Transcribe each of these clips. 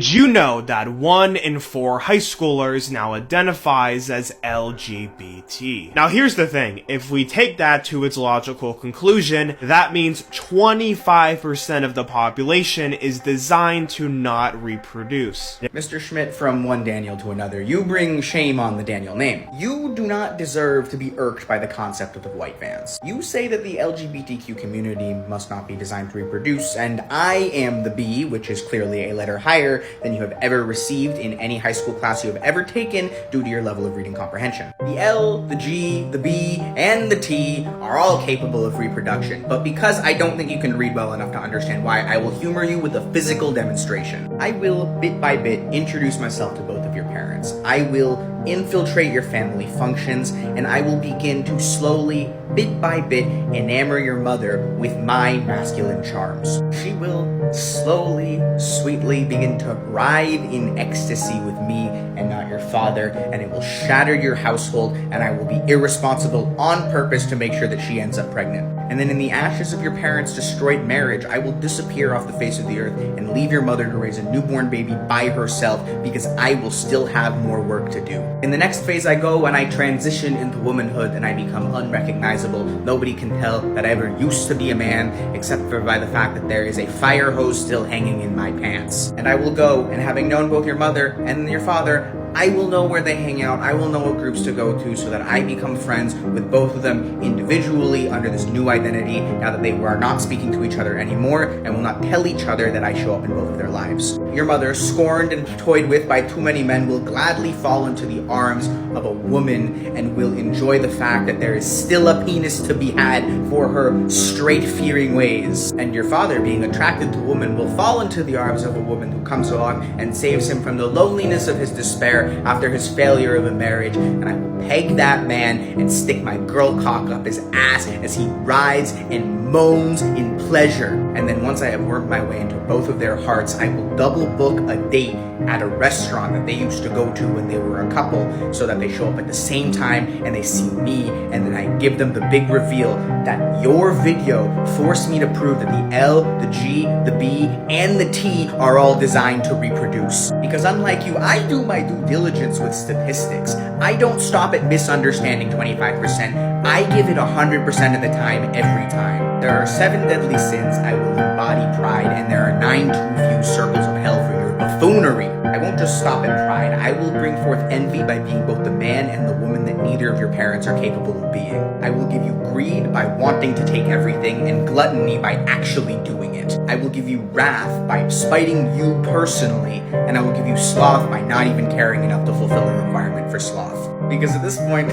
Did you know that 1 in 4 high schoolers now identifies as LGBT? Now here's the thing, if we take that to its logical conclusion, that means 25% of the population is designed to not reproduce. Mr. Schmidt, from one Daniel to another, you bring shame on the Daniel name. You do not deserve to be irked by the concept of the white vans. You say that the LGBTQ community must not be designed to reproduce, and I am the B, which is clearly a letter higher than you have ever received in any high school class you have ever taken due to your level of reading comprehension. The L, the G, the B, and the T are all capable of reproduction, but because I don't think you can read well enough to understand why, I will humor you with a physical demonstration. I will, bit by bit, introduce myself to both of your parents. I will infiltrate your family functions, and I will begin to slowly, bit by bit, enamor your mother with my masculine charms. She will slowly, sweetly begin to writhe in ecstasy with me and not your father, and it will shatter your household, and I will be irresponsible on purpose to make sure that she ends up pregnant. And then in the ashes of your parents' destroyed marriage, I will disappear off the face of the earth and leave your mother to raise a newborn baby by herself because I will still have more work to do. In the next phase I go and I transition into womanhood and I become unrecognizable. Nobody can tell that I ever used to be a man except for by the fact that there is a fire hose still hanging in my pants. And I will go, and having known both your mother and your father, I will know where they hang out, I will know what groups to go to so that I become friends with both of them individually under this new identity now that they are not speaking to each other anymore and will not tell each other that I show up in both of their lives. Your mother, scorned and toyed with by too many men, will gladly fall into the arms of a woman and will enjoy the fact that there is still a penis to be had for her straight-fearing ways. And your father, being attracted to women, will fall into the arms of a woman who comes along and saves him from the loneliness of his despair after his failure of a marriage, and I will peg that man and stick my girl cock up his ass as he rides and moans in pleasure. And then once I have worked my way into both of their hearts, I will double book a date at a restaurant that they used to go to when they were a couple so that they show up at the same time and they see me, and then I give them the big reveal that your video forced me to prove that the L, the G, the B, and the T are all designed to reproduce. Because unlike you, I do my due diligence with statistics. I don't stop at misunderstanding 25%. I give it 100% of the time, every time. There are 7 deadly sins, I will embody pride, and there are 9 too few circles of hell for your buffoonery. I won't just stop at pride, I will bring forth envy by being both the man and the woman that neither of your parents are capable of being. I will give you greed by wanting to take everything, and gluttony by actually doing it. I will give you wrath by spiting you personally, and I will give you sloth by not even caring enough to fulfill a requirement for sloth. Because at this point,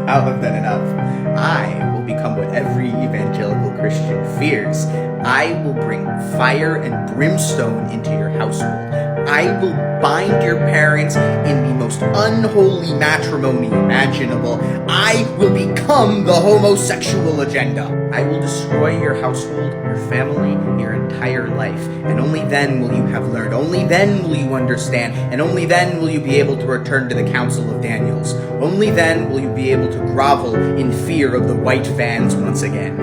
I'll have done enough. I will become what every evangelical Christian fears. I will bring fire and brimstone into your household. I will bind your parents in the most unholy matrimony imaginable. I will become the homosexual agenda. I will destroy your household, your family, your entire life. And only then will you have learned. Only then will you understand. And only then will you be able to return to the Council of Daniels. Only then will you be able to grovel in fear of the white vans once again.